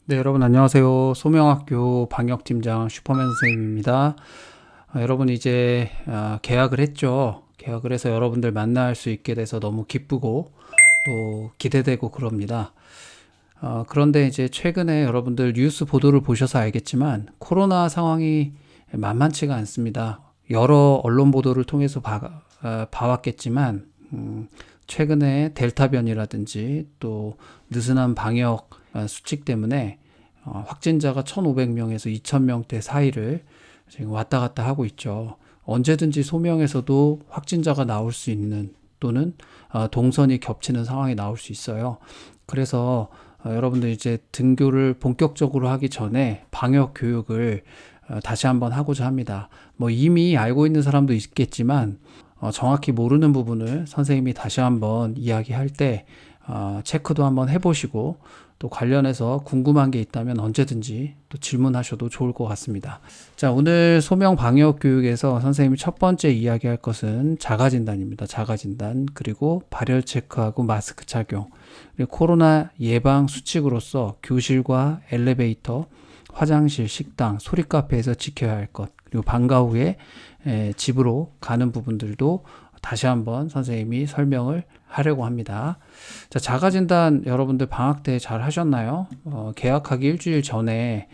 네, 여러분 안녕하세요. 소명학교 방역팀장 슈퍼맨 선생님입니다. 여러분 이제 계약을 했죠. 계약을 해서 여러분들 만날 수 있게 돼서 너무 기쁘고 또 기대되고 그럽니다. 그런데 이제 최근에 여러분들 뉴스 보도를 보셔서 알겠지만 코로나 상황이 만만치가 않습니다. 여러 언론 보도를 통해서 봐왔겠지만 최근에 델타 변이라든지 또 느슨한 방역 수칙 때문에 확진자가 1,500명에서 2,000명대 사이를 지금 왔다 갔다 하고 있죠. 언제든지 소명에서도 확진자가 나올 수 있는 또는 동선이 겹치는 상황이 나올 수 있어요. 그래서 여러분들 이제 등교를 본격적으로 하기 전에 방역 교육을 다시 한번 하고자 합니다. 뭐 이미 알고 있는 사람도 있겠지만 정확히 모르는 부분을 선생님이 다시 한번 이야기할 때 체크도 한번 해보시고 또 관련해서 궁금한 게 있다면 언제든지 또 질문하셔도 좋을 것 같습니다. 자, 오늘 소명 방역 교육에서 선생님이 첫 번째 이야기할 것은 자가진단입니다. 자가진단 그리고 발열 체크하고 마스크 착용 그리고 코로나 예방 수칙으로서 교실과 엘리베이터, 화장실, 식당, 소리카페에서 지켜야 할 것 그리고 방과 후에 집으로 가는 부분들도 다시 한번 선생님이 설명을 하려고 합니다. 자, 자가진단 여러분들 방학 때 잘 하셨나요? 개학하기 일주일 전에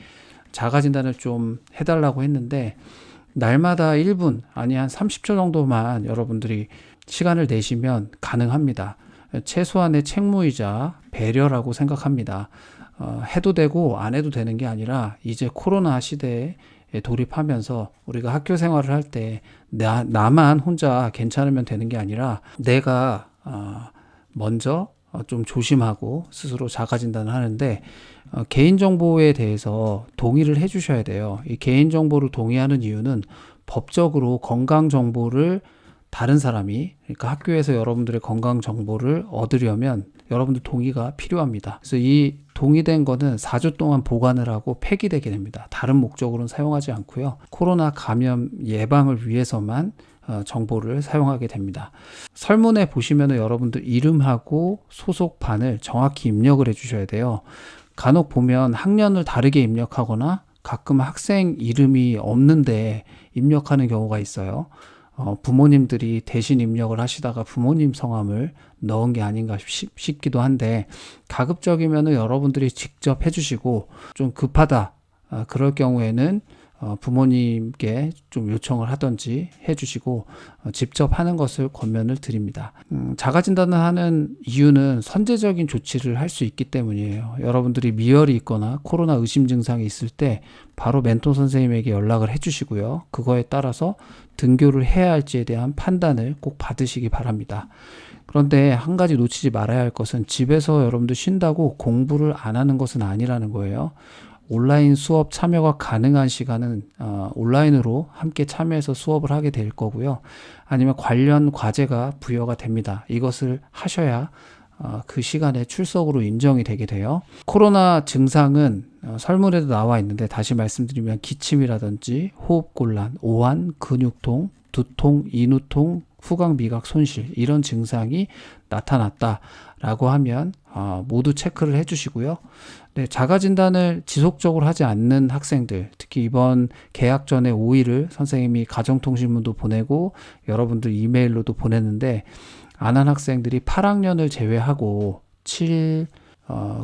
자가진단을 좀 해달라고 했는데 날마다 1분 아니 한 30초 정도만 여러분들이 시간을 내시면 가능합니다. 최소한의 책무이자 배려라고 생각합니다. 해도 되고 안 해도 되는 게 아니라 이제 코로나 시대에 돌입하면서 우리가 학교 생활을 할 때 나만 혼자 괜찮으면 되는 게 아니라 내가 먼저 좀 조심하고 스스로 자가진단을 하는데 개인정보에 대해서 동의를 해주셔야 돼요. 이 개인정보를 동의하는 이유는 법적으로 건강정보를 다른 사람이 그러니까 학교에서 여러분들의 건강 정보를 얻으려면 여러분들 동의가 필요합니다. 그래서 이 동의된 거는 4주 동안 보관을 하고 폐기되게 됩니다. 다른 목적으로는 사용하지 않고요. 코로나 감염 예방을 위해서만 정보를 사용하게 됩니다. 설문에 보시면 여러분들 이름하고 소속반을 정확히 입력을 해주셔야 돼요. 간혹 보면 학년을 다르게 입력하거나 가끔 학생 이름이 없는데 입력하는 경우가 있어요. 부모님들이 대신 입력을 하시다가 부모님 성함을 넣은 게 아닌가 싶기도 한데 가급적이면 여러분들이 직접 해주시고 좀 급하다 그럴 경우에는 부모님께 좀 요청을 하든지 해주시고 직접 하는 것을 권면을 드립니다. 자가진단을 하는 이유는 선제적인 조치를 할 수 있기 때문이에요. 여러분들이 미열이 있거나 코로나 의심 증상이 있을 때 바로 멘토 선생님에게 연락을 해주시고요. 그거에 따라서 등교를 해야 할지에 대한 판단을 꼭 받으시기 바랍니다. 그런데 한 가지 놓치지 말아야 할 것은 집에서 여러분들 쉰다고 공부를 안 하는 것은 아니라는 거예요. 온라인 수업 참여가 가능한 시간은 온라인으로 함께 참여해서 수업을 하게 될 거고요. 아니면 관련 과제가 부여가 됩니다. 이것을 하셔야 그 시간에 출석으로 인정이 되게 돼요. 코로나 증상은 설문에도 나와 있는데 다시 말씀드리면 기침이라든지 호흡곤란, 오한, 근육통, 두통, 인후통, 후각, 미각, 손실 이런 증상이 나타났다라고 하면 모두 체크를 해주시고요. 네, 자가진단을 지속적으로 하지 않는 학생들, 특히 이번 개학 전에 5일을 선생님이 가정통신문도 보내고 여러분들 이메일로도 보냈는데 안 한 학생들이 8학년을 제외하고 7,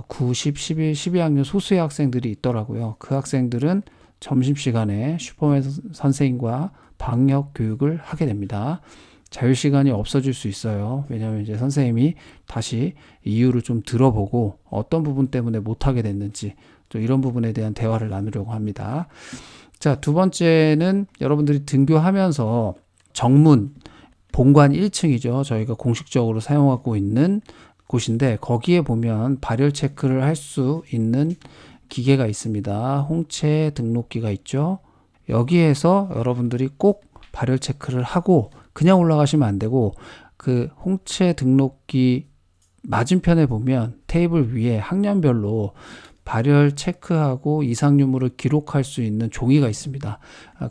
9, 10, 11, 12학년 소수의 학생들이 있더라고요. 그 학생들은 점심시간에 슈퍼맨 선생님과 방역 교육을 하게 됩니다. 자유시간이 없어질 수 있어요. 왜냐하면 이제 선생님이 다시 이유를 좀 들어보고 어떤 부분 때문에 못하게 됐는지 또 이런 부분에 대한 대화를 나누려고 합니다. 자, 두 번째는 여러분들이 등교하면서 정문 본관 1층이죠. 저희가 공식적으로 사용하고 있는 곳인데 거기에 보면 발열 체크를 할 수 있는 기계가 있습니다. 홍채 등록기가 있죠. 여기에서 여러분들이 꼭 발열 체크를 하고 그냥 올라가시면 안 되고 그 홍채 등록기 맞은편에 보면 테이블 위에 학년별로 발열 체크하고 이상 유무를 기록할 수 있는 종이가 있습니다.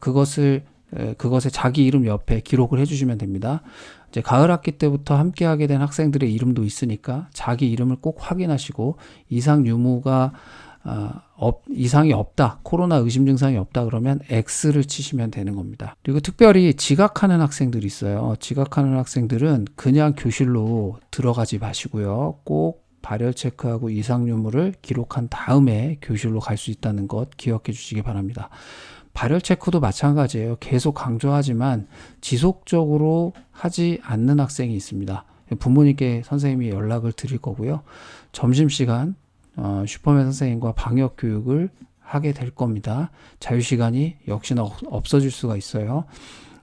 그것에 자기 이름 옆에 기록을 해주시면 됩니다. 이제 가을 학기 때부터 함께하게 된 학생들의 이름도 있으니까 자기 이름을 꼭 확인하시고 이상 유무가 이상이 없다, 코로나 의심 증상이 없다 그러면 X를 치시면 되는 겁니다. 그리고 특별히 지각하는 학생들이 있어요. 지각하는 학생들은 그냥 교실로 들어가지 마시고요. 꼭 발열 체크하고 이상 유무를 기록한 다음에 교실로 갈 수 있다는 것 기억해 주시기 바랍니다. 발열 체크도 마찬가지예요. 계속 강조하지만 지속적으로 하지 않는 학생이 있습니다. 부모님께 선생님이 연락을 드릴 거고요. 점심시간 슈퍼맨 선생님과 방역 교육을 하게 될 겁니다. 자유시간이 역시나 없어질 수가 있어요.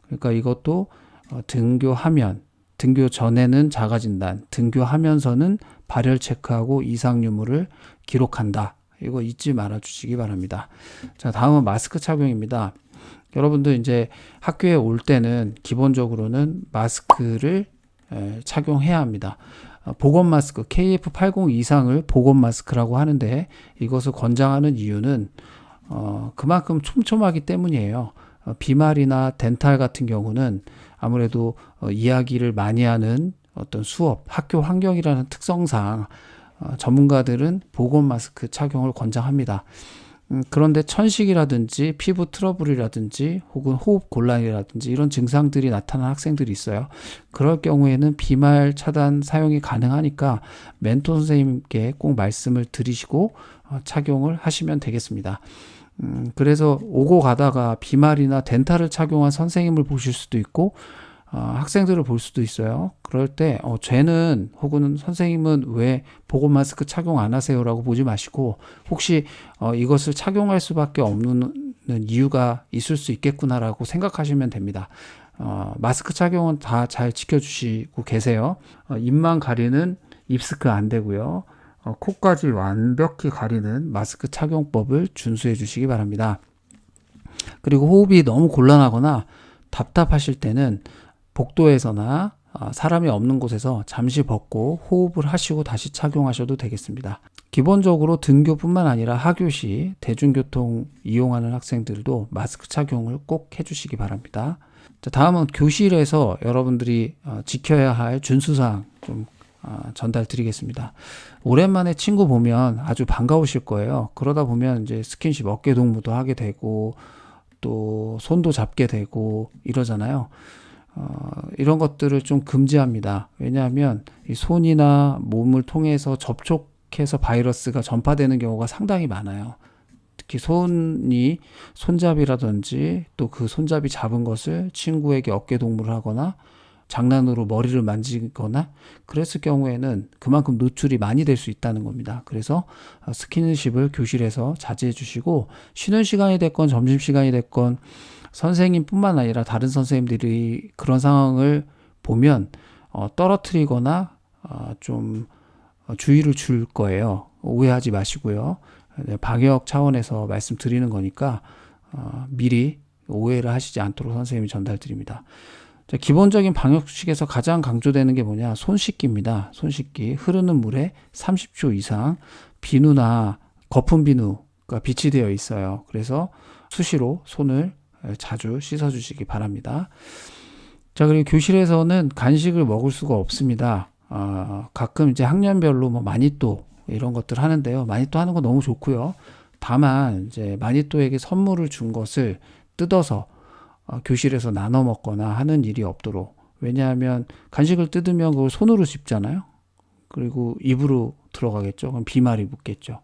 그러니까 이것도 등교하면, 등교 전에는 자가진단, 등교하면서는 발열 체크하고 이상 유무를 기록한다. 이거 잊지 말아 주시기 바랍니다. 자, 다음은 마스크 착용입니다. 여러분들 이제 학교에 올 때는 기본적으로는 마스크를 착용해야 합니다. 보건 마스크 KF80 이상을 보건 마스크라고 하는데 이것을 권장하는 이유는 그만큼 촘촘하기 때문이에요. 비말이나 덴탈 같은 경우는 아무래도 이야기를 많이 하는 어떤 수업, 학교 환경이라는 특성상 전문가들은 보건 마스크 착용을 권장합니다. 그런데 천식이라든지 피부 트러블이라든지 혹은 호흡 곤란이라든지 이런 증상들이 나타난 학생들이 있어요. 그럴 경우에는 비말 차단 사용이 가능하니까 멘토 선생님께 꼭 말씀을 드리시고 착용을 하시면 되겠습니다. 그래서 오고 가다가 비말이나 덴탈을 착용한 선생님을 보실 수도 있고 학생들을 볼 수도 있어요. 그럴 때 쟤는 혹은 선생님은 왜 보건 마스크 착용 안 하세요? 라고 보지 마시고 혹시 이것을 착용할 수밖에 없는 이유가 있을 수 있겠구나 라고 생각하시면 됩니다. 마스크 착용은 다 잘 지켜주시고 계세요. 입만 가리는 입스크 안 되고요. 코까지 완벽히 가리는 마스크 착용법을 준수해 주시기 바랍니다. 그리고 호흡이 너무 곤란하거나 답답하실 때는 복도에서나 사람이 없는 곳에서 잠시 벗고 호흡을 하시고 다시 착용하셔도 되겠습니다. 기본적으로 등교뿐만 아니라 하교시 대중교통 이용하는 학생들도 마스크 착용을 꼭 해주시기 바랍니다. 자, 다음은 교실에서 여러분들이 지켜야 할 준수사항 좀 전달 드리겠습니다. 오랜만에 친구 보면 아주 반가우실 거예요. 그러다 보면 이제 스킨십 어깨 동무도 하게 되고 또 손도 잡게 되고 이러잖아요. 이런 것들을 좀 금지합니다. 왜냐하면 이 손이나 몸을 통해서 접촉해서 바이러스가 전파되는 경우가 상당히 많아요. 특히 손잡이라든지 또 그 손잡이 잡은 것을 친구에게 어깨 동무를 하거나 장난으로 머리를 만지거나 그랬을 경우에는 그만큼 노출이 많이 될 수 있다는 겁니다. 그래서 스킨십을 교실에서 자제해 주시고 쉬는 시간이 됐건 점심시간이 됐건 선생님뿐만 아니라 다른 선생님들이 그런 상황을 보면 떨어뜨리거나 좀 주의를 줄 거예요. 오해하지 마시고요. 방역 차원에서 말씀드리는 거니까 미리 오해를 하시지 않도록 선생님이 전달드립니다. 자, 기본적인 방역식에서 가장 강조되는 게 뭐냐? 손 씻기입니다. 손 씻기. 흐르는 물에 30초 이상 비누나 거품 비누가 비치되어 있어요. 그래서 수시로 손을 자주 씻어주시기 바랍니다. 자, 그리고 교실에서는 간식을 먹을 수가 없습니다. 가끔 이제 학년별로 뭐 마니또 이런 것들 하는데요. 마니또 하는 거 너무 좋고요. 다만 이제 마니또에게 선물을 준 것을 뜯어서 교실에서 나눠 먹거나 하는 일이 없도록. 왜냐하면 간식을 뜯으면 그걸 손으로 씹잖아요. 그리고 입으로 들어가겠죠. 그럼 비말이 붙겠죠.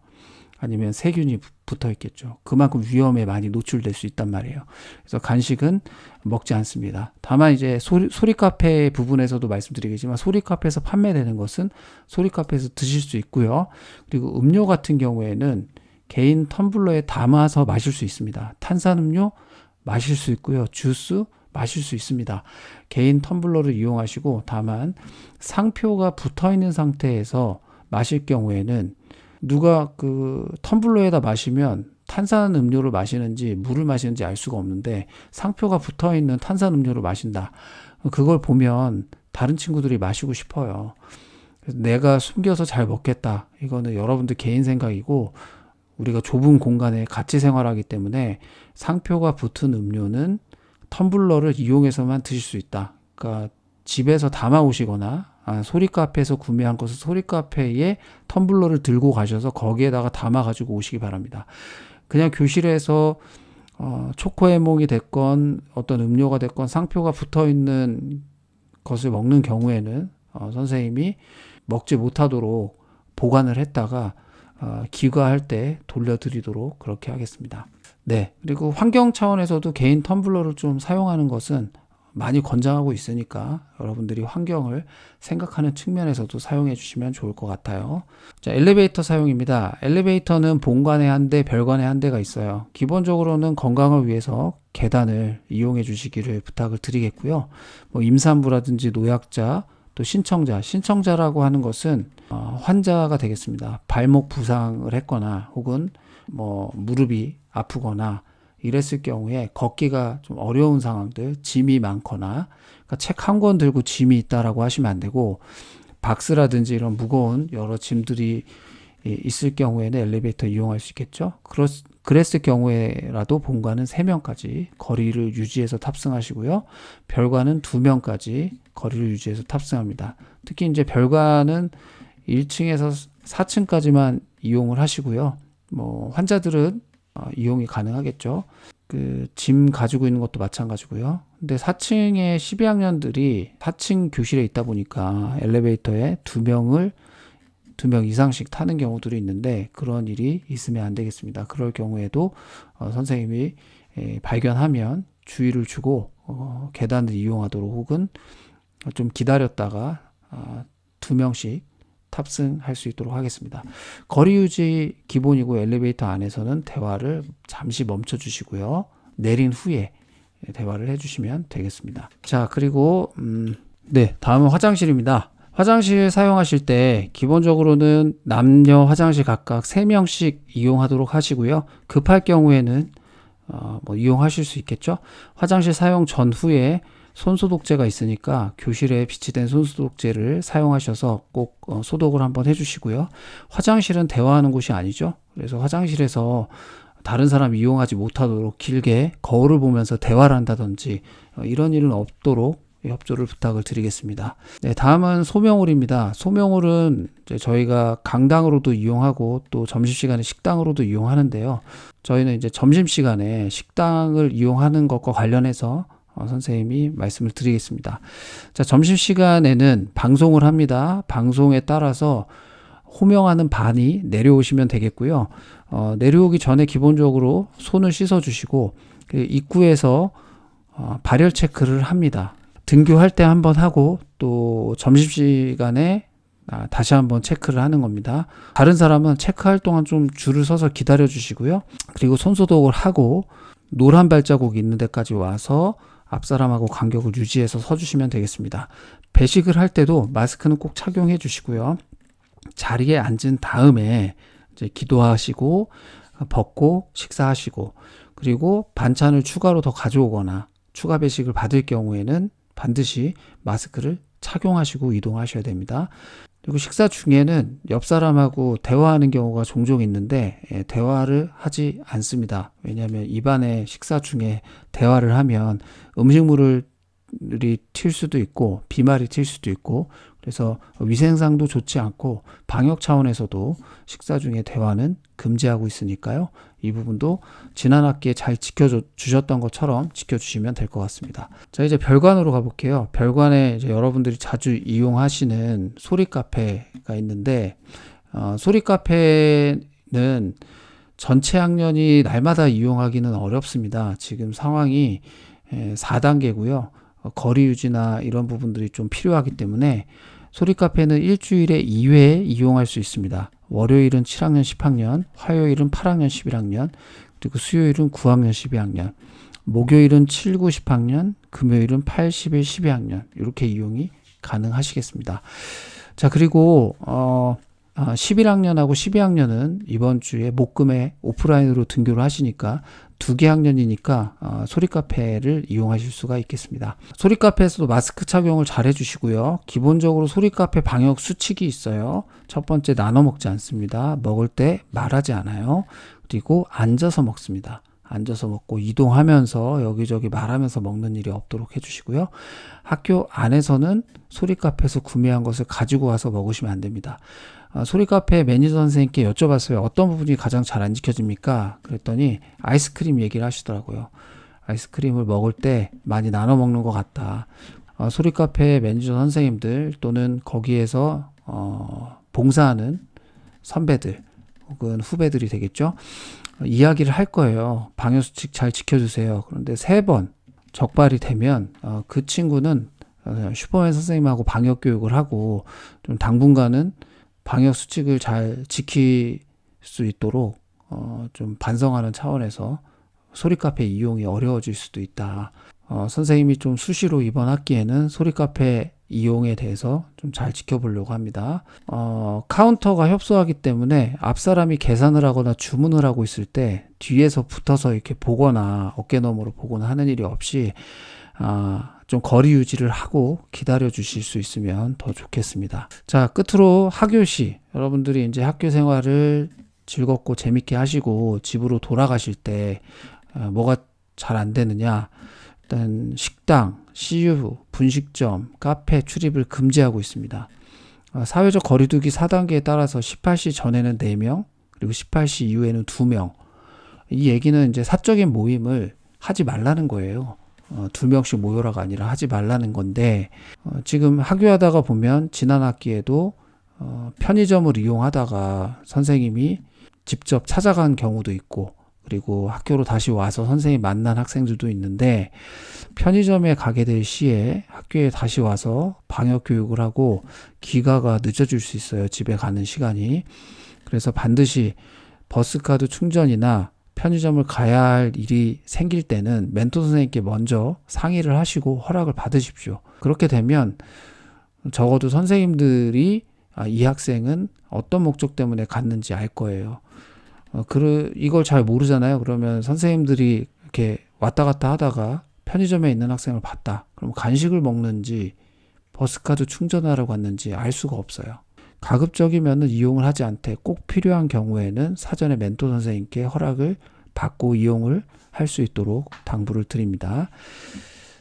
아니면 세균이 붙어 있겠죠. 그만큼 위험에 많이 노출될 수 있단 말이에요. 그래서 간식은 먹지 않습니다. 다만 이제 소리카페 부분에서도 말씀드리겠지만 소리카페에서 판매되는 것은 소리카페에서 드실 수 있고요. 그리고 음료 같은 경우에는 개인 텀블러에 담아서 마실 수 있습니다. 탄산음료 마실 수 있고요. 주스 마실 수 있습니다. 개인 텀블러를 이용하시고 다만 상표가 붙어 있는 상태에서 마실 경우에는 누가 그 텀블러에다 마시면 탄산 음료를 마시는지 물을 마시는지 알 수가 없는데 상표가 붙어 있는 탄산 음료를 마신다. 그걸 보면 다른 친구들이 마시고 싶어요. 그래서 내가 숨겨서 잘 먹겠다. 이거는 여러분들 개인 생각이고 우리가 좁은 공간에 같이 생활하기 때문에 상표가 붙은 음료는 텀블러를 이용해서만 드실 수 있다. 그러니까 집에서 담아 오시거나 소리 카페에서 구매한 것을 소리 카페에 텀블러를 들고 가셔서 거기에다가 담아 가지고 오시기 바랍니다. 그냥 교실에서 초코해몽이 됐건 어떤 음료가 됐건 상표가 붙어 있는 것을 먹는 경우에는 선생님이 먹지 못하도록 보관을 했다가 귀가할 때 돌려드리도록 그렇게 하겠습니다. 네, 그리고 환경 차원에서도 개인 텀블러를 좀 사용하는 것은 많이 권장하고 있으니까 여러분들이 환경을 생각하는 측면에서도 사용해 주시면 좋을 것 같아요. 자, 엘리베이터 사용입니다. 엘리베이터는 본관에 한 대, 별관에 한 대가 있어요. 기본적으로는 건강을 위해서 계단을 이용해 주시기를 부탁을 드리겠고요. 뭐 임산부라든지 노약자, 또 신청자라고 하는 것은 환자가 되겠습니다. 발목 부상을 했거나 혹은 뭐 무릎이 아프거나 이랬을 경우에 걷기가 좀 어려운 상황들, 짐이 많거나 그러니까 책 한 권 들고 짐이 있다라고 하시면 안 되고 박스라든지 이런 무거운 여러 짐들이 있을 경우에는 엘리베이터 이용할 수 있겠죠. 그랬을 경우에라도 본관은 3명까지 거리를 유지해서 탑승하시고요. 별관은 2명까지 거리를 유지해서 탑승합니다. 특히 이제 별관은 1층에서 4층까지만 이용을 하시고요. 뭐 환자들은 이용이 가능하겠죠. 그 짐 가지고 있는 것도 마찬가지고요. 근데 4층에 12학년들이 4층 교실에 있다 보니까 엘리베이터에 2명 이상씩 타는 경우들이 있는데 그런 일이 있으면 안 되겠습니다. 그럴 경우에도 선생님이 발견하면 주의를 주고 계단을 이용하도록 혹은 좀 기다렸다가 2명씩 탑승할 수 있도록 하겠습니다. 거리 유지 기본이고 엘리베이터 안에서는 대화를 잠시 멈춰 주시고요. 내린 후에 대화를 해주시면 되겠습니다. 자, 그리고 네, 다음은 화장실입니다. 화장실 사용하실 때 기본적으로는 남녀 화장실 각각 3명씩 이용하도록 하시고요. 급할 경우에는 뭐 이용하실 수 있겠죠. 화장실 사용 전후에 손소독제가 있으니까 교실에 비치된 손소독제를 사용하셔서 꼭 소독을 한번 해주시고요. 화장실은 대화하는 곳이 아니죠. 그래서 화장실에서 다른 사람 이용하지 못하도록 길게 거울을 보면서 대화를 한다든지 이런 일은 없도록 협조를 부탁을 드리겠습니다. 네, 다음은 소명홀입니다. 소명홀은 이제 저희가 강당으로도 이용하고 또 점심시간에 식당으로도 이용하는데요. 저희는 이제 점심시간에 식당을 이용하는 것과 관련해서 선생님이 말씀을 드리겠습니다. 자, 점심시간에는 방송을 합니다. 방송에 따라서 호명하는 반이 내려오시면 되겠고요. 내려오기 전에 기본적으로 손을 씻어 주시고 입구에서 발열 체크를 합니다. 등교할 때 한번 하고 또 점심시간에 다시 한번 체크를 하는 겁니다. 다른 사람은 체크할 동안 좀 줄을 서서 기다려 주시고요. 그리고 손소독을 하고 노란 발자국이 있는 데까지 와서 앞사람하고 간격을 유지해서 서주시면 되겠습니다. 배식을 할 때도 마스크는 꼭 착용해 주시고요. 자리에 앉은 다음에 이제 기도하시고 벗고 식사하시고 그리고 반찬을 추가로 더 가져오거나 추가 배식을 받을 경우에는 반드시 마스크를 착용하시고 이동하셔야 됩니다. 그리고 식사 중에는 옆 사람하고 대화하는 경우가 종종 있는데 대화를 하지 않습니다. 왜냐하면 입안에 식사 중에 대화를 하면 음식물이 튈 수도 있고 비말이 튈 수도 있고 그래서 위생상도 좋지 않고 방역 차원에서도 식사 중에 대화는 금지하고 있으니까요. 이 부분도 지난 학기에 잘 지켜주셨던 것처럼 지켜주시면 될 것 같습니다. 자, 이제 별관으로 가볼게요. 별관에 이제 여러분들이 자주 이용하시는 소리 카페가 있는데 소리 카페는 전체 학년이 날마다 이용하기는 어렵습니다. 지금 상황이 4단계고요. 거리 유지나 이런 부분들이 좀 필요하기 때문에 소리 카페는 일주일에 2회 이용할 수 있습니다. 월요일은 7학년 10학년, 화요일은 8학년 11학년, 그리고 수요일은 9학년 12학년, 목요일은 7, 9, 10학년, 금요일은 8, 11, 12학년 이렇게 이용이 가능하시겠습니다. 자, 그리고 11학년하고 12학년은 이번 주에 목금에 오프라인으로 등교를 하시니까 2개 학년이니까 소리카페를 이용하실 수가 있겠습니다. 소리카페에서도 마스크 착용을 잘 해주시고요. 기본적으로 소리카페 방역 수칙이 있어요. 첫 번째, 나눠 먹지 않습니다. 먹을 때 말하지 않아요. 그리고 앉아서 먹습니다. 앉아서 먹고 이동하면서 여기저기 말하면서 먹는 일이 없도록 해주시고요. 학교 안에서는 소리카페에서 구매한 것을 가지고 와서 먹으시면 안 됩니다. 소리카페 매니저 선생님께 여쭤봤어요. 어떤 부분이 가장 잘 안 지켜집니까? 그랬더니 아이스크림 얘기를 하시더라고요. 아이스크림을 먹을 때 많이 나눠 먹는 것 같다. 소리카페 매니저 선생님들 또는 거기에서 봉사하는 선배들 혹은 후배들이 되겠죠. 이야기를 할 거예요. 방역수칙 잘 지켜주세요. 그런데 3번 적발이 되면 그 친구는 슈퍼맨 선생님하고 방역교육을 하고 좀 당분간은 방역수칙을 잘 지킬 수 있도록 좀 반성하는 차원에서 소리카페 이용이 어려워질 수도 있다. 선생님이 좀 수시로 이번 학기에는 소리카페 이용에 대해서 좀 잘 지켜보려고 합니다. 카운터가 협소하기 때문에 앞사람이 계산을 하거나 주문을 하고 있을 때 뒤에서 붙어서 이렇게 보거나 어깨너머로 보거나 하는 일이 없이 좀 거리 유지를 하고 기다려 주실 수 있으면 더 좋겠습니다. 자, 끝으로 하교시, 여러분들이 이제 학교 생활을 즐겁고 재밌게 하시고 집으로 돌아가실 때 뭐가 잘 안 되느냐? 일단 식당, CU, 분식점, 카페 출입을 금지하고 있습니다. 사회적 거리두기 4단계에 따라서 18시 전에는 4명, 그리고 18시 이후에는 2명. 이 얘기는 이제 사적인 모임을 하지 말라는 거예요. 2명씩 모여라가 아니라 하지 말라는 건데, 지금 학교하다가 보면 지난 학기에도 편의점을 이용하다가 선생님이 직접 찾아간 경우도 있고, 그리고 학교로 다시 와서 선생님 만난 학생들도 있는데, 편의점에 가게 될 시에 학교에 다시 와서 방역 교육을 하고 귀가가 늦어질 수 있어요. 집에 가는 시간이. 그래서 반드시 버스카드 충전이나 편의점을 가야 할 일이 생길 때는 멘토 선생님께 먼저 상의를 하시고 허락을 받으십시오. 그렇게 되면 적어도 선생님들이 이 학생은 어떤 목적 때문에 갔는지 알 거예요. 이걸 잘 모르잖아요. 그러면 선생님들이 이렇게 왔다 갔다 하다가 편의점에 있는 학생을 봤다. 그럼 간식을 먹는지 버스카드 충전하러 갔는지 알 수가 없어요. 가급적이면 이용을 하지 않되 꼭 필요한 경우에는 사전에 멘토 선생님께 허락을 받고 이용을 할 수 있도록 당부를 드립니다.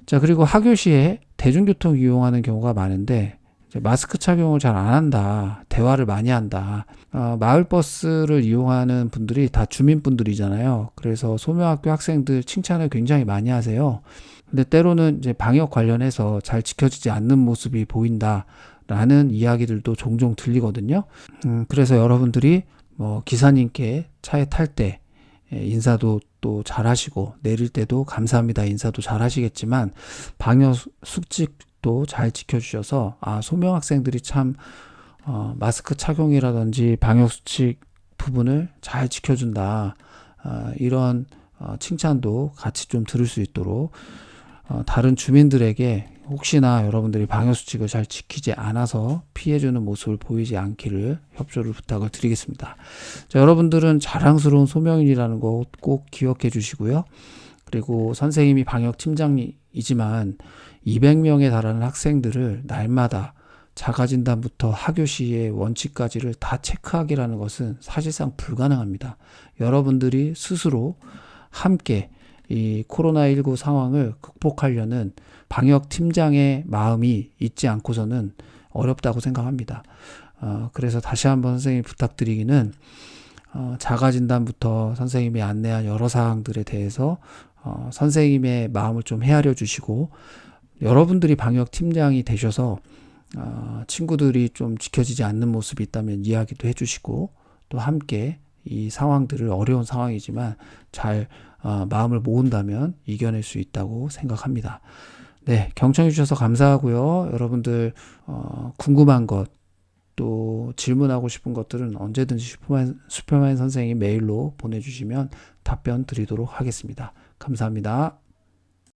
자, 그리고 하교시에 대중교통 이용하는 경우가 많은데 마스크 착용을 잘 안 한다. 대화를 많이 한다. 마을버스를 이용하는 분들이 다 주민분들이잖아요. 그래서 소명학교 학생들 칭찬을 굉장히 많이 하세요. 근데 때로는 이제 방역 관련해서 잘 지켜지지 않는 모습이 보인다라는 이야기들도 종종 들리거든요. 그래서 여러분들이 기사님께 차에 탈 때 인사도 또 잘 하시고 내릴 때도 감사합니다 인사도 잘 하시겠지만 방역 수칙도 잘 지켜주셔서 소명 학생들이 참 마스크 착용이라든지 방역수칙 부분을 잘 지켜준다. 이런 칭찬도 같이 좀 들을 수 있도록 다른 주민들에게 혹시나 여러분들이 방역수칙을 잘 지키지 않아서 피해주는 모습을 보이지 않기를 협조를 부탁을 드리겠습니다. 자, 여러분들은 자랑스러운 소명인이라는 거 꼭 기억해 주시고요. 그리고 선생님이 방역팀장이지만 200명에 달하는 학생들을 날마다 자가진단부터 하교시의 원칙까지를 다 체크하기라는 것은 사실상 불가능합니다. 여러분들이 스스로 함께 이 코로나19 상황을 극복하려는 방역팀장의 마음이 있지 않고서는 어렵다고 생각합니다. 그래서 다시 한번 선생님 부탁드리기는 자가진단부터 선생님이 안내한 여러 사항들에 대해서 선생님의 마음을 좀 헤아려 주시고 여러분들이 방역팀장이 되셔서 친구들이 좀 지켜지지 않는 모습이 있다면 이야기도 해주시고 또 함께 이 상황들을 어려운 상황이지만 잘 마음을 모은다면 이겨낼 수 있다고 생각합니다. 네, 경청해 주셔서 감사하고요. 여러분들 궁금한 것 또 질문하고 싶은 것들은 언제든지 슈퍼맨 선생님 메일로 보내주시면 답변 드리도록 하겠습니다. 감사합니다.